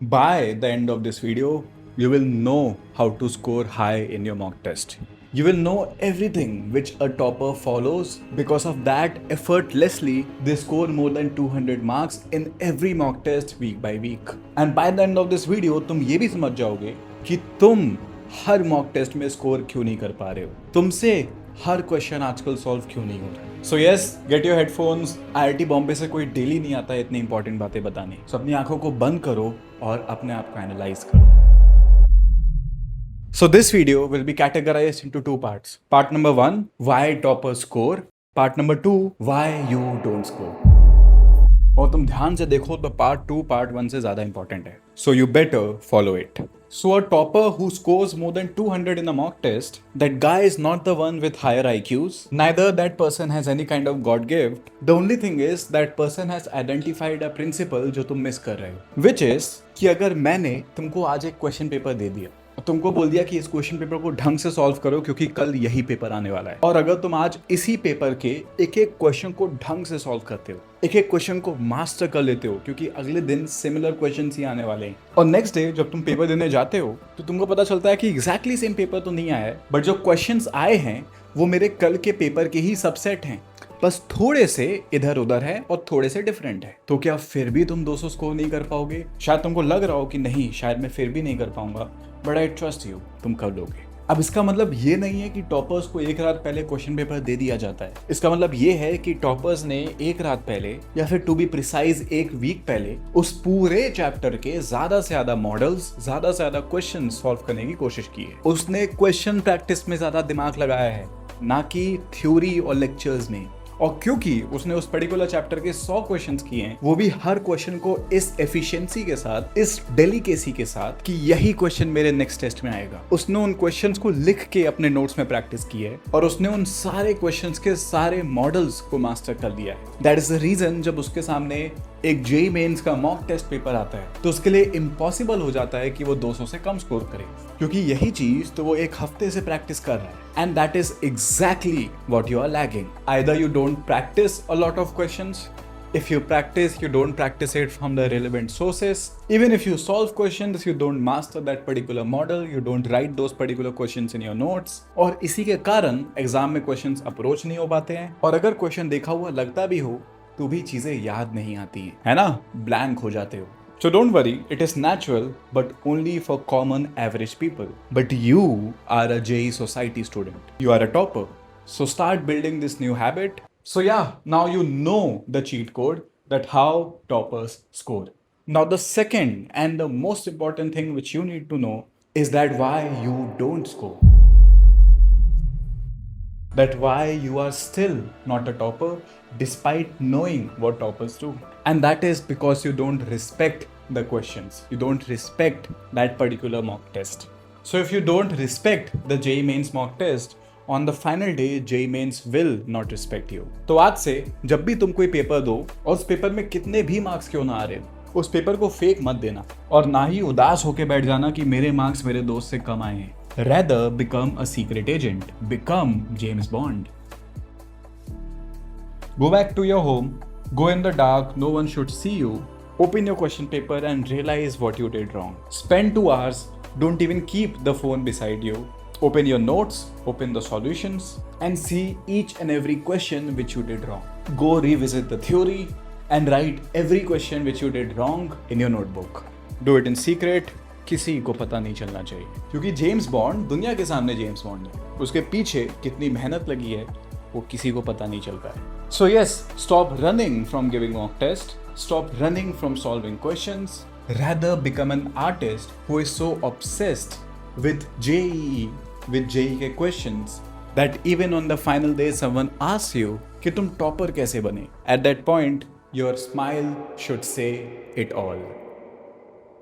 By the end of this video, you will know how to score high in your mock test. You will know everything which a topper follows. Because of that, effortlessly, they score more than 200 marks in every mock test week by week. And by the end of this video, तुम ये भी समझ जाओगे कि तुम हर mock test में score क्यों नहीं कर पा रहे हो, तुमसे हर क्वेश्चन आजकल सॉल्व क्यों नहीं हो रहा। So yes, get your headphones. IIT Bombay से कोई डेली नहीं आता है इतनी इंपॉर्टेंट बातें बताने। सो अपनी आंखों को बंद करो और अपने आप को एनालाइज करो। So this video will be categorized into two parts. Part number 1, why toppers score. Part number 2, why you don't score. और तुम ध्यान से देखो तो part 2 part 1 से ज्यादा इंपॉर्टेंट है. So you better follow it. So a topper who scores more than 200 in a mock test, that guy is not the one with higher IQs. Neither that person has any kind of God gift. The only thing is that person has identified a principle जो तुम miss कर रहे हो. Which is कि अगर मैंने तुमको आज एक क्वेश्चन पेपर दे दिया, तुमको बोल दिया कि इस क्वेश्चन पेपर को ढंग से सॉल्व करो क्योंकि कल यही पेपर आने वाला है, और अगर तुम आज इसी पेपर के एक एक क्वेश्चन को ढंग से सॉल्व करते हो, एक एक क्वेश्चन को मास्टर कर लेते हो क्योंकि अगले दिन सिमिलर क्वेश्चंस ही आने वाले हैं, और नेक्स्ट डे जब तुम पेपर देने जाते हो तो तुमको पता चलता है कि एग्जैक्टली सेम पेपर तो नहीं आया है, बट जो क्वेश्चंस आए हैं वो मेरे कल के पेपर के ही सबसेट हैं, बस थोड़े से इधर उधर है और थोड़े से डिफरेंट है। तो क्या फिर भी तुम 200 स्कोर नहीं कर पाओगे? शायद तुमको लग रहा हो कि नहीं, शायद मैं फिर भी नहीं कर पाऊंगा, बट आई ट्रस्ट यू, तुम कर लोगे। अब इसका मतलब ये नहीं है कि टॉपर्स को एक रात पहले क्वेश्चन पेपर दे दिया जाता है। इसका मतलब ये है कि टॉपर्स ने एक रात पहले, या फिर टू बी प्रिसाइज एक वीक पहले, उस पूरे चैप्टर के ज्यादा से ज्यादा मॉडल्स, ज्यादा से ज्यादा क्वेश्चन सॉल्व करने की कोशिश की है। उसने क्वेश्चन प्रैक्टिस में ज्यादा दिमाग लगाया है, ना कि थ्योरी और लेक्चर्स में। और क्योंकि उसने उस पर्टिकुलर चैप्टर के 100 क्वेश्चंस किए हैं, वो भी हर क्वेश्चन को इस एफिशिएंसी के साथ, इस डेलिकेसी के साथ कि यही क्वेश्चन मेरे नेक्स्ट टेस्ट में आएगा, उसने उन क्वेश्चंस को लिख के अपने नोट्स में प्रैक्टिस की है और उसने उन सारे क्वेश्चंस के सारे मॉडल्स को मास्टर कर लिया है। दैट इज द रीजन जब उसके सामने एक जेईई मेंस का मॉक टेस्ट पेपर आता है तो उसके लिए इम्पॉसिबल हो जाता है कि वो 200 से कम स्कोर करे, क्योंकि यही चीज तो वो एक हफ्ते से प्रैक्टिस कर रहा है। And that is exactly what you are lagging. Either you don't practice a lot of questions. If you practice, you don't practice it from the relevant sources. Even if you solve questions, you don't master that particular model, you don't write those particular questions in your notes. और इसी के कारण exam में questions approach नहीं हो पाते हैं, और अगर क्वेश्चन देखा हुआ लगता भी हो तो भी चीजें याद नहीं आती हैं, है ना, ब्लैंक हो जाते हो। So don't worry, it is natural, but only for common average people. But you are a JEE Society student. You are a topper. So start building this new habit. So yeah, now you know the cheat code that how toppers score. Now the second and the most important thing which you need to know is that why you don't score. That why you are still not a topper despite knowing what toppers do. And that is because you don't respect the questions. You don't respect that particular mock test. So if you don't respect the JEE Mains mock test, on the final day JEE Mains will not respect you. तो आज से जब भी तुम कोई paper दो और उस पेपर में कितने भी मार्क्स क्यों ना आ रहे, उस पेपर को फेक मत देना और ना ही उदास होके बैठ जाना कि मेरे मार्क्स मेरे दोस्त से कम आए हैं। Rather become a secret agent. Become James Bond. Go back to your home. Go in the dark. No one should see you. Open your question paper and realize what you did wrong. Spend 2 hours. Don't even keep the phone beside you. Open your notes. Open the solutions and see each and every question which you did wrong. Go revisit the theory and write every question which you did wrong in your notebook. Do it in secret. किसी को पता नहीं चलना चाहिए, क्योंकि James bond दुनिया के सामने जेम्स बॉन्ड है, उसके पीछे कितनी मेहनत लगी है वो किसी को पता नहीं चलता है। So yes, stop running from giving mock test, stop running from solving questions, rather become an artist who is so obsessed with JEE, with JEE के questions, that even on the final day someone asks you कि तुम topper कैसे बने, at that point your smile should say it all.